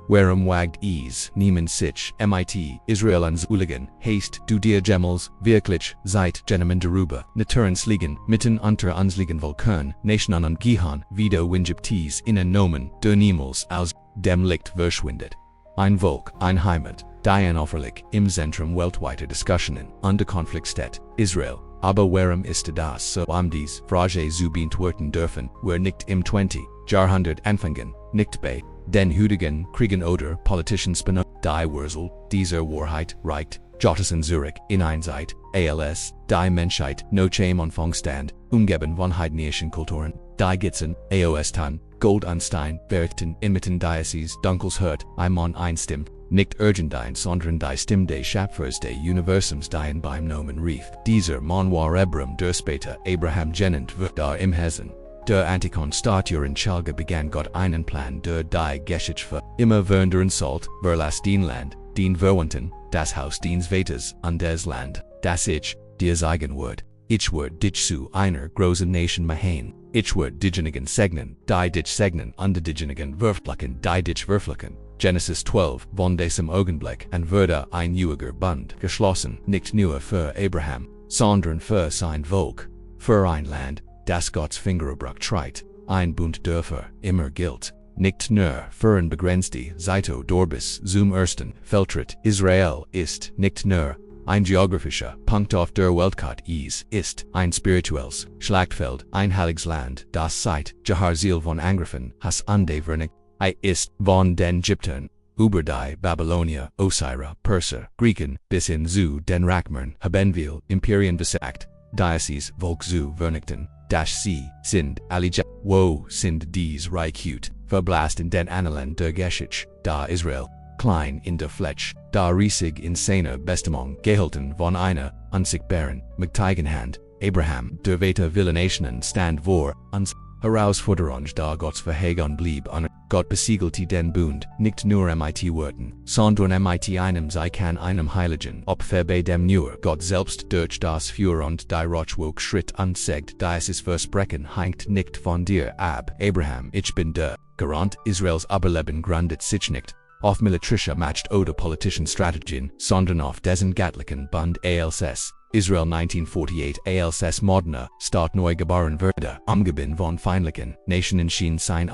warum wagt es, niemand sich, mit, Israel ans Uligen, haste, du dir Gemmels, wirklich, seit, Genemen darüber, naturens liegen, mitten unter uns liegen Vulkan, Nationen und Gihan, wieder Winjiptes, innen Nomen, der niemals, aus, dem Licht verschwindet. Ein Volk, ein Heimat, die unauffällig, im Zentrum weltweiter Diskussionen, und der Konflikt steht, Israel. Aber warum ist das so? Dies Frage zu beantworten dürfen, wir nicht im 20. Jahrhundert anfangen, nicht bei den heutigen Kriegen oder politischen Spannungen. Die Wurzel dieser Wahrheit reicht, Jottassen Zurich, in Einzeit, als, die Menschheit, noch am Anfang stand, umgeben von heidnischen Kulturen, die Gitzen, Aostan, Goldstein, Verrichten, inmitten Diocese, Dunkels hört, Mann einstimmt, nicht irgendein, sondern die Stimme des Schöpfers des Universums, die beim Nomen rief. Dieser Mann war Abram, der später Abraham genannt wird, da im Hessen. Der Antikon Statuen Schalge begann Gott einen Plan, der die Geschichte für immer wandern sollt, verlass den Land, den Verwandten, das Haus des Vaters, und das Land, das ich, dir sagen wird. Ich wird dich zu einer großen Nation machen. Ich wird diejenigen segnen, die dich segnen, und diejenigen verfluchen, die dich verfluchen. Genesis 12, von diesem Augenblick an wurde ein ewiger Bund geschlossen, nicht nur für Abraham, sondern für sein Volk, für ein Land, das Gottes Fingerabdruck trägt, ein Bund dafür immer gilt, nicht nur für ein begrenzte Zeito bis zum ersten Feldtritt. Israel ist nicht nur ein geografischer Punkt auf der Weltkarte, es ist ein spirituelles Schlachtfeld, ein heiliges Land, das seit Ziel von Angriffen has ande vernicht. Ist von den Ägyptern, über die Babylonier, Osira, Perser, Griechen, bis hin zu den Rachmern, Habenville, Imperien besagt, Diocese, Volk zu vernichten, sie sind alle wo sind dies Reichhut, verblasst in den Annalen der Geschichte, da Israel, klein in der Fletch, da riesig in seiner Bestimmung gehalten von einer, unsichtbaren, mächtigen Hand, Abraham, der Vater vieler Nationen stand vor uns, Herausforderung da Gottes Verheigung blieb an. Gott besiegelte den Bund, nicht nur mit Worten, sondern mit einem sei kann einem Heiligen Opfer bei dem nur Gott selbst durch das Feuer und die Rochwoke Schritt anzeigt, dieses Versprechen hängt nicht von dir ab. Abraham, ich bin der Garant Israels Überleben gründet sich nicht auf militärischer Macht oder politischen Strategien, sondern auf dessen göttlichen Bund als Israel 1948 als moderner Staat neu geboren wurde, umgeben von feindlichen Nationen schien sein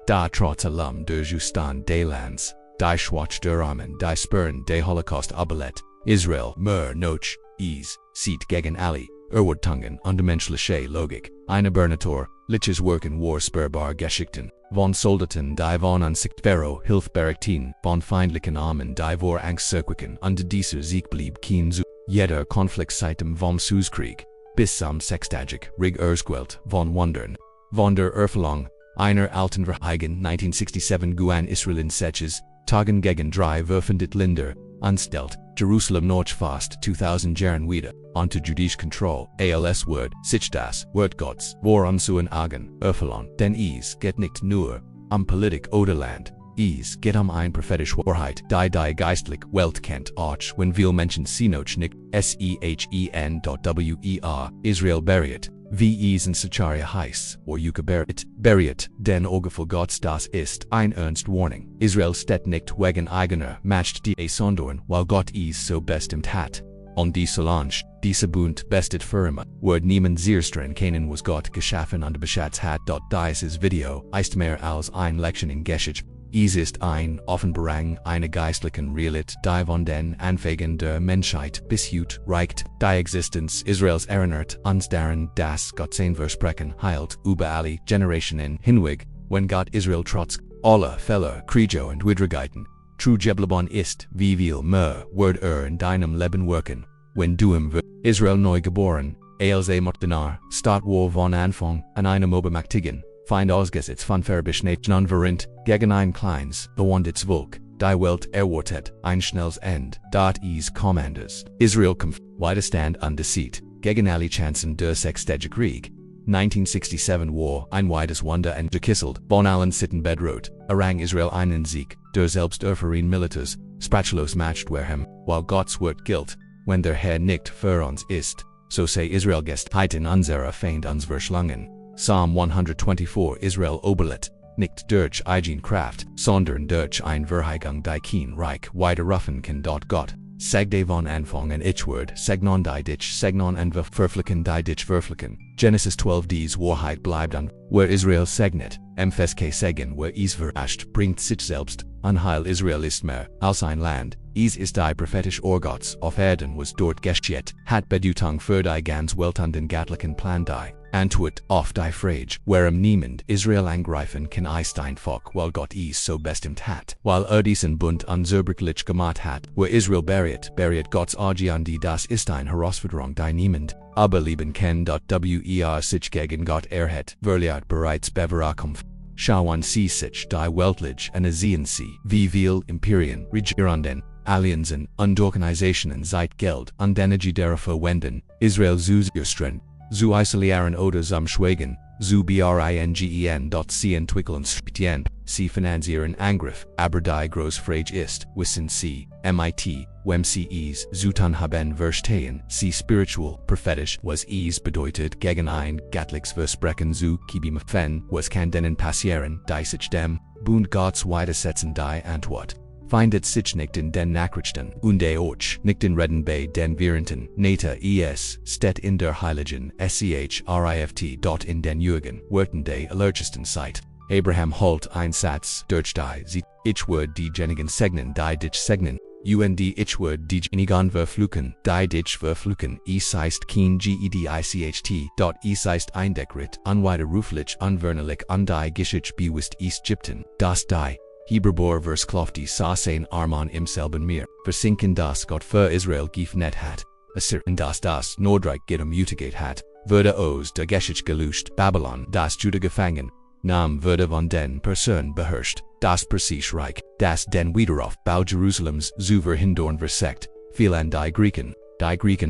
da trotz allem der Justan des Lands, die Schwach der Armen, die Spuren des Holocaust überlebt, Israel noch, sieht gegen alle Erwartungen und menschliche Logik, eine Bernator, liches Wirken war spürbar Geschichten, von Soldaten die von unsichtbarer Hilfe berichten, von feindlichen Armen die vor Angst zurückwichen, und dieser Sieg blieb kein zu jeder Konflikt seitdem vom Suezkrieg, bis zum sechstagig Rig Erzquelt von Wundern, von der Erfüllung einer alten Verheigen 1967 Guan Israel in Seches, Tagen gegen drei Würfendet Länder, anstellt, Jerusalem noch fast 2000 Jahren wieder, unter jüdisch Kontrolle, als Wort, sich das Wort Gottes, vor unseren Augen, Erfüllung, denn es geht nicht nur Politik oder Land, es geht ein prophetische Wahrheit, die geistlich Welt kennt, auch wenn viele Menschen sie noch nicht, Israel beriet, wie es in Sacharia heißt, or Yuka beriet, den Augevoll Gottes das ist ein ernst Warning. Israel steht nicht wegen eigener Macht die sondern, weil Gott es so bestimmt hat. Und die Solange, diese Bund bestet für immer, wird niemand zerstört können was Gott geschaffen und beschatzt hat. Dieses Video ist mehr als ein Lektion in Geschichte. Es ist ein Offenbarung einer geistlichen Realität, die von den Anfängen der Menschheit bis heute reicht. Die Existenz Israels erinnert uns daran, dass Gott sein Versprechen heilt über alle Generationen hinweg, wenn Gott Israel trotz aller Fehler, Kriege und Widrigkeiten true geblieben ist, wie viel mehr wird in deinem Leben wirken, wenn du im Israel neu geboren, als Muttenar, statt war von Anfang an einem obermächtigen Feind ausgesetzt von Verbeschneiten verrinnt, gegen ein kleines, bewandertes Volk, die Welt erwartet, ein schnelles End, dort es Commanders. Israel kämpft, Widerstand und Deceit, gegen alle Chancen der Sechstägigen Krieg. 1967 war ein weites Wunder und gekisselt, von allen Sitten bedroht, errang Israel einen Sieg, der selbst Erfahren Militärs, sprachlos macht werhem, weil Gottes Wort gilt, wenn der Herr nicht für uns ist, so sei Israel gest heiten unserer Feind uns verschlungen. Psalm 124 Israel oberlet, nicht durch eigene Kraft, sondern durch ein Verheigung die Kein Reich widerrufen kann. Gott sagte von Anfang an Wort, segnon die dich segnon und verflicken die dich verflicken. Genesis 12. Dies Wahrheit bleibt an, where Israel segnet, MFSK segen, where is verascht, bringt sich selbst, Unheil Israel ist mehr, als ein Land, ist die prophetische Orgots auf Erden was dort geschieht, hat Bedeutung für die ganz Welt und den göttlichen Plan die Antwort auf die Frage, warum niemand Israel angreifen kann ist ein Volk, weil Gott es so bestimmt hat, weil diesen Bund unzerbrechlich gemacht hat, wo Israel beriet Gottes Auge an die das ist eine Herausforderung die niemand aber lieben kann. Wer sich gegen Gott erhebt, verliert bereits Bewahrkampf. Schauen Sie sich die weltliche und sehen Sie, wie viel Imperien, Regierungen, Allianzen und Organisationen seit Geld und Energie darauf verwenden, Israel zu zerstören, zu isolieren oder zum Schweigen, zu bringen. Sie entwickeln Stien, Sie finanzieren Angriff, aber die große Frage ist, wissen Sie, wem Sie es zu tun haben verstehen, Sie spiritual, prophetisch, was es bedeutet gegen ein göttliches Versprechen zu kämpfen, was kann denen passieren, die sich dem Bund Gottes widersetzen. Die Antwort findet sich nicht in den Nachrichten und auch nicht in Reden bei den Währenden, steht in der Heiligen Schrift. In den Jürgen Worten der allergischten Zeit. Abraham holt ein Satz durch die sie, Wort diejenigen segnen, die dich segnen, Wort diejenigen verfluchen, die dich verfluchen, es heißt kein Gedicht. Es heißt ein Dekret, unwiderruflich, unveränderlich und die Geschichte bewusst ist Ägypten, das die Hebräer vers klofti saßen Arman im selben Meer, versinken das Gott für Israel geöffnet hat, asserten das Nordreich gedemütigt hat, wurde aus der Geschichte gelöscht, Babylon, das Juda gefangen, nahm wurde von den Persern beherrscht, das Persische Reich, das den Wiederaufbau Jerusalems zu verhindern versagt, fielen die Griechen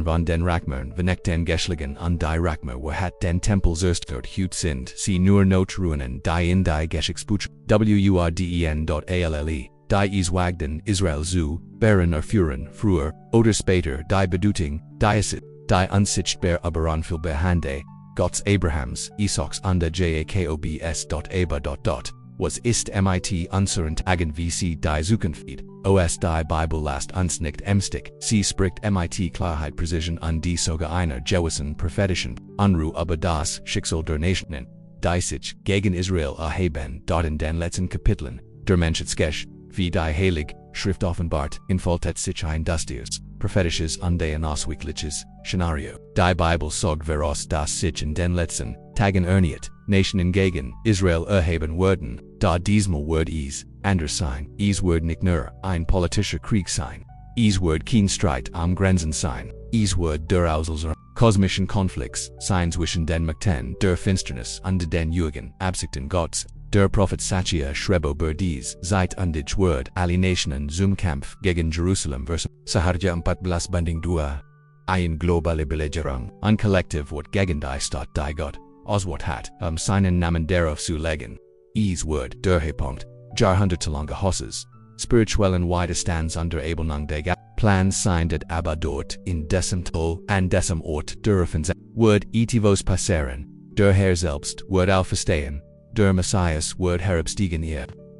von den Rachmern venekt den Geschlagen und die Rachmer wo hat den Tempel zerstört sind, sie nur noch Ruinen, die in die Geschichtsbuch, wurden, die es wagten, Israel zu behren erführen, früher oder später, die Bedeutung, die unsichtbar aber unfehlbar Hande, Gottes Abrahams, Isaaks und der Jakobs. Aber. Was ist mit unseren Tagen wie sie die Zukunft? Os die Bibel lasst uns nicht ängstlich, sie spricht mit Klarheit Precision an die sogar einer gewissen prophetischen Unruhe aber das Schicksal der Nationen, die sich gegen Israel erheben. Dort in den letzten Kapiteln, der Menschheitsgesch, wie die Heilige Schrift offenbart, entfaltet sich ein dustiges, prophetisches und ein ausweichliches Szenario. Die Bibel sagt voraus, dass sich in den letzten Tagen erniet, Nationen gegen Israel erheben würden, da diesmal wird es anders sein, es wird nicht nur ein politischer Krieg sein, es wird kein Streit am Grenzen sein, es wird der Auslöser kosmischen Konflikts sein zwischen den Mächten der Finsternis und den Jürgen Absichten Gottes. Der Prophezeiungen schreibt über dies, seit und ich wird alle Nationen zum Kampf gegen Jerusalem versammeln. Seharja 14:2. Eine globale Belegerung, ein Kollektiv wird gegen die Stadt die Gott auswählt hat, seinen Namen darauf zu legen. Es wird der Höhepunkt, jahrhundertelange Hosses, spirituellen Widerstands unter Ablehnung der Plan sein dat aber dort in dessen Tal an dessen Ort dürfen sein, wird etwas passieren, der Herr selbst wird auferstehen, der Messias wird herabsteigen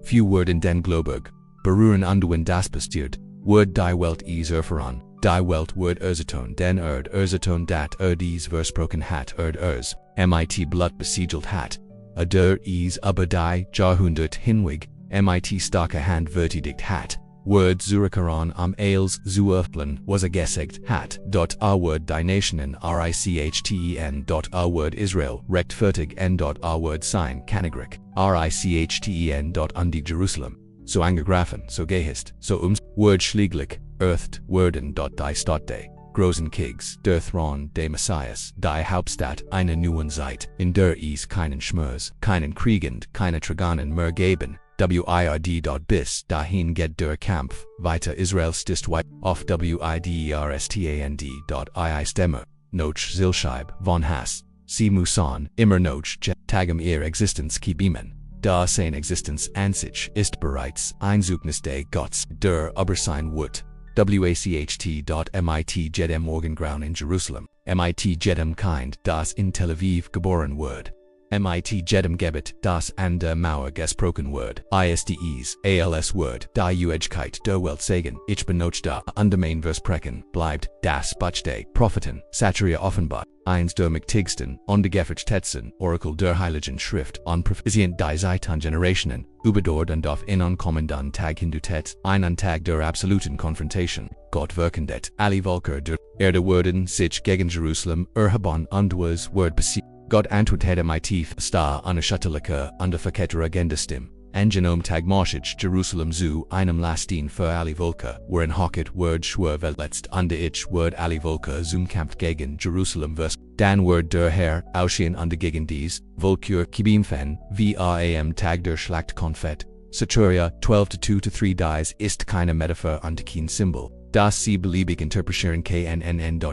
few werden den Globug, berühren und das passiert, wird die Welt es erfahren, die Welt wird erzeton den erzeton dat dies versprochen hat mit Blut besiegelt hat, der es aber die Jahrhundert hinweg, mit starker Hand verteidigt hat, wird zurückkehren als zu öffnen, was gesagt hat, dort wird die Nationen richten, dort wird Israel rechtfertig und dort wird sein Königreich, richten dort an die Jerusalem, so angegriffen, so gehist, so wird schläglich, earthed werden dort die Stadt der großen Kriegs, der Thron des Messias, die Hauptstadt einer neuen Zeit, in der es keinen Schmerz, keinen Krieg, keine Traganen mehr geben, bis dahin geht der Kampf weiter. Israels ist weit auf widerstand. Noch Zilscheib von Hass, sie müssen immer noch Tagum ihr Existenz kibimen. Da seine Existenz an sich ist bereits ein Zeugnis des Gottes, der aber sein wird. Wacht. Mit jedem Morgengrauen in Jerusalem, mit jedem Kind, das in Tel Aviv geboren wird. mit jedem Gebet, das an der Mauer gesprochen wird, ist als Wort, die Ewigkeit der Welt sagen, ich benutze unter mein Versprechen, bleibt, das Buchste, Propheten, Satire offenbart, eins der mächtigsten, ungefährlichsten Orakel der Heiligen Schrift, on Prophezeiungen die seit Generationen, überdauert und auf einen kommenden Tag hindutet, einen Tag der absoluten Konfrontation, Gott wirkendet, alle Völker der Erde würden sich gegen Jerusalem erheben und das Wort besiegen. Gott antwortete mit tief, sta unerschütterlicher und verkehrter Agendastim. An genom Tag moschig Jerusalem zu einem Lastin für alle Völker, worin hocket Word schwur verletzt und ich Word alle Völker zum Kampf gegen Jerusalem vers. Dan Word der Herr, ausschien und gegen dies, Volkur Kibimfen, am Tag der Schlacht konfett. Saturia, 12-2-3 dies ist keine Metapher und kein Symbol. Das sie beliebig interpretieren kann.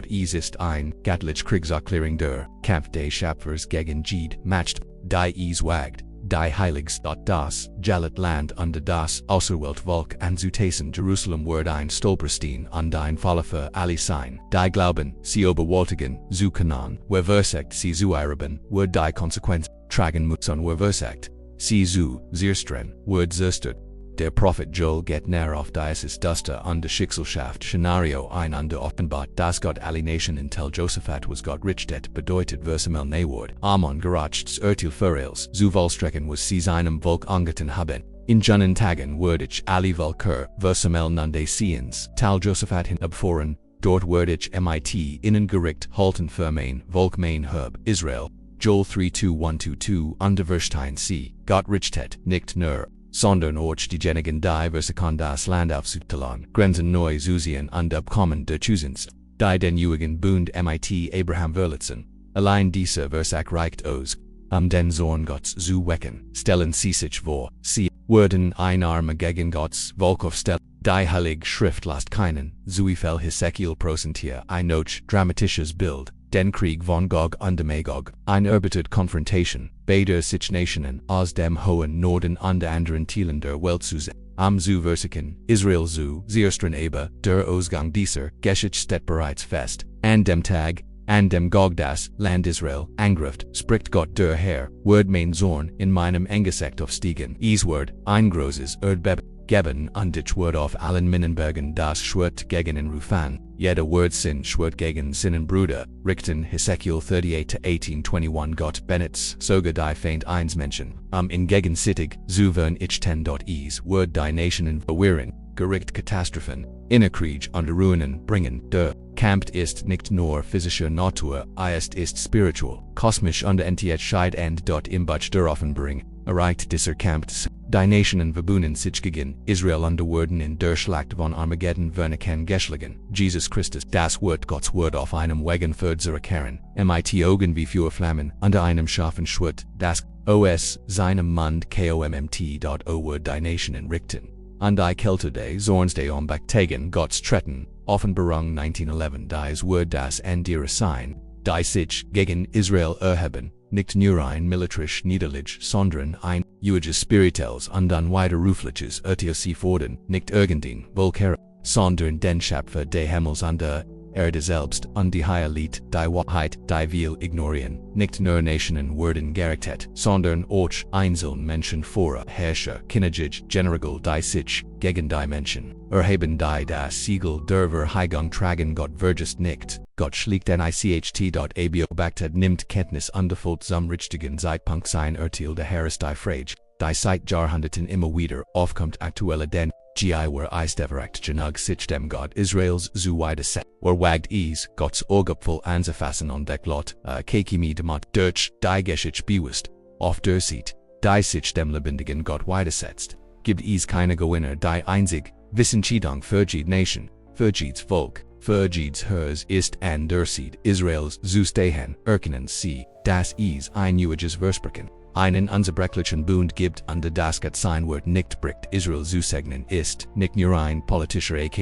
Ist ein göttliche Kriegserklärung der Kampf des Schöpfers gegen Jed matcht, die wagt, die Heiligstadt das Land und das Außerwelt Volk anzutasten Jerusalem wird ein Stolperstein und ein Falle für alle sein, die glauben, sie oberwältigen, zu können, wer versagt sie zu erben, wird die Konsequenz tragen müssen wer versagt, sie zu zerstören, wird zerstört. Der Prophet Joel geht näher auf dieses Duster und der Schicksalschaft Szenario ein und offenbart, dass Gott alle Nationen till Josaphat was Gott richtet, bedeutet versamel Naword, Amon gerachts Urteil Israels, zu Vollstrecken was sie seinem Volk angetan haben. In jenen Tagen würde ich alle Völker, versamel nunde Seens, tal Josaphat hin abfahren, dort würde ich mit ihnen Gericht halten für mein Volk mein Hub, Israel. Joel 3:2-1-2 und Verstehen Sie, Gott richtet, nicht nur, sondern auch diejenigen die versuchen das Land aufzuteilen, Grenzen neu zu ziehen und Abkommen der Zusens, die den ewigen Bund mit Abraham verletzen. Allein dieser Versag reicht aus, den Zorn Gottes zu wecken. Stellen Sie sich vor, Sie würden ein Arme gegen Gottes Volk aufstellen. Die Heilige Schrift lasst keinen, Zuifel Hesekiel Prosentier ein noch dramatisches Bild, den Krieg von Gog und Magog, eine erbitterte Konfrontation, beider sich Nationen aus dem hohen Norden und anderen Teilen der Welt zu sehen. Am zu versuchen, Israel zu zerstören aber, der Ausgang dieser Geschichte steht bereits fest. An dem Tag, an dem Gog das Land Israel angreift, spricht Gott der Herr, wird mein Zorn in meinem Angesicht aufstiegen. Word, ein großes Erdbeben geben und ich wird auf allen Minenbergen das Schwert gegen ihn rufen. Jeder wird sein Schwert gegen seinen Bruder richten. Hesekiel 38-18-21 Gott benutzt sogar die Feind eins Menschen. In gegenseitig zu werden ich is wird die Nationen verwirren, Gericht Katastrophen, Innerkrieg und Ruinen bringen. Der Kampf ist nicht nur physischer Natur, ist spiritual, kosmisch und entscheidend dort im Buch der Offenbarung, erreicht dieser Kampf. Die Nationen verbunden sich gegen Israel und werden in der Schlacht von Armageddon vernichten geschlagen. Jesus Christus, das wird Gottes Wort auf einem Wagen für zurückkehren, mit Augen wie Feuerflammen, unter einem scharfen Schwert, das aus seinem Mund kommt. Wird die Nationen richten. Und die Kälte des Zorns des Allmächtigen Gottes treten, Offenbarung 1911 dies wird das Ende sein, die sich gegen Israel erheben. Nicht nur ein militärisch Niederlage, sondern ein ewiges spirituelles und unwiderrufliches Urteil sie fordern, nicht irgendein Volker, sondern den Schöpfer des Himmels und der Erde selbst und die Heiligkeit, die Wahrheit, die wir ignorieren. Nicht nur Nationen werden gerichtet, sondern auch einzelne Menschen vor Herrscher, Könige, General, die sich gegen die Menschen erheben, die das Siegel der Verheigung tragen. Gott vergisst nicht. Gott schlägt nicht. Nimmt Kenntnis und erfüllt zum richtigen Zeitpunkt sein Urteil. Der Herr ist die Frage, die seit Jahrhunderten immer wieder aufkommt, aktuelle denn war eisteverrecht genug sich dem Gott Israels zu widersetzen. Wagt Gottes Augapfel anzufassen und Lot, kekimi demot durch die Geschichte bewusst, auf der Seite, die sich dem lebendigen Gott widersetzt. Gibt keine Gewinner, die einzig Wissenschaftung für die Nation, für das Volk, für das Haus ist an der Seite Israels zu stehen, erkennen Sie, dass ein ewiges Versprechen, einen unzerbrechlichen Bund gibt und das Gott sein Wort nicht bricht. Israel zu segnen ist nicht nur ein politischer Akt.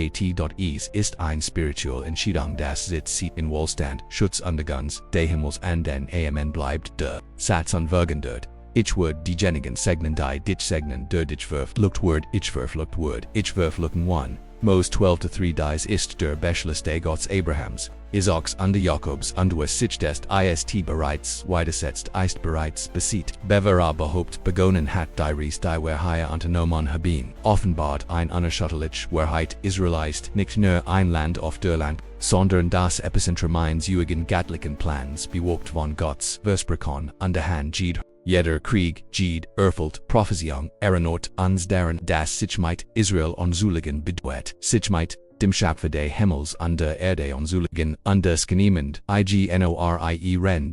Ist ein spiritual Entscheidung, das sitzt in Wohlstand, Schutz und Guns, des Himmels an den Amen bleibt der Satz unvergendert. Ich wird diejenigen segnen, die dich segnen, der dich verflucht wird, ich verflucht wird, ich verfluchen one. Mos 12-3 dies ist der Beschluss Gottes Abrahams, Isaaks und Jakobs und es sich des ist bereits widersetzt ist bereits besieht, Bevera behauptet begonnen hat die Werhaya unternommen haben, offenbart ein unerschütterlich Wahrheit Israel ist nicht nur ein Land auf der Land, sondern das Epizentrum eines göttlichen Plans bewogt von Gottes Versprechen an der Hand Jed. Jeder Krieg, Jed, Erfurt, Prophezeiung, Erinnerung uns daran, dass sich mit Israel onzuligen bedeutet, sich mit dem Schöpfer des Himmels und der Erde onzuligen und des Niemand, ignorieren.wenc,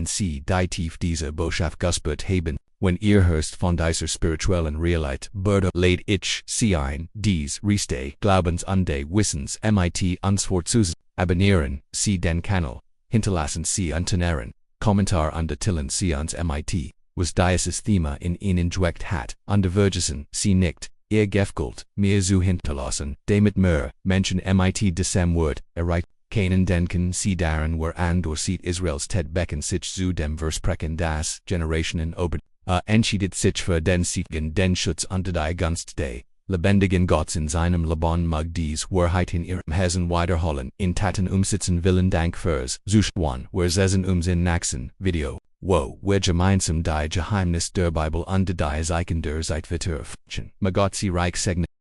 die tief diese Botschaft gespürt haben, wenn ihr hörst von dieser spirituellen Realität, Bürde lädt ich sie ein, dies Reste, Glaubens und des Wissens mit uns fortzusetzen, abonnieren Sie den Kanal, hinterlassen Sie Ihren Kommentar und teilen Sie uns mit, was dieses Thema in Ihnen geweckt hat, und vergessen Sie nicht, Ihr Gefällt mir zu hinterlassen, damit mehr Menschen mit diesem Wort erreicht. Keinen denken Sie daran, woran durch Israels becken sich zu dem Versprechen das Generationen ober entscheidet sich für den Siegen den Schutz unter die Gunst des lebendigen Gottes in seinem Leben mag dies Wahrheit in ihrem Herzen wiederholen, in Taten umsetzen willen Dank fürs Zuschauen, wir sehen uns im nächsten Video, wo wir gemeinsam die Geheimnis der Bibel und die Zeichen der Zeit vertiefen. Mag Gott Sie reich segnen.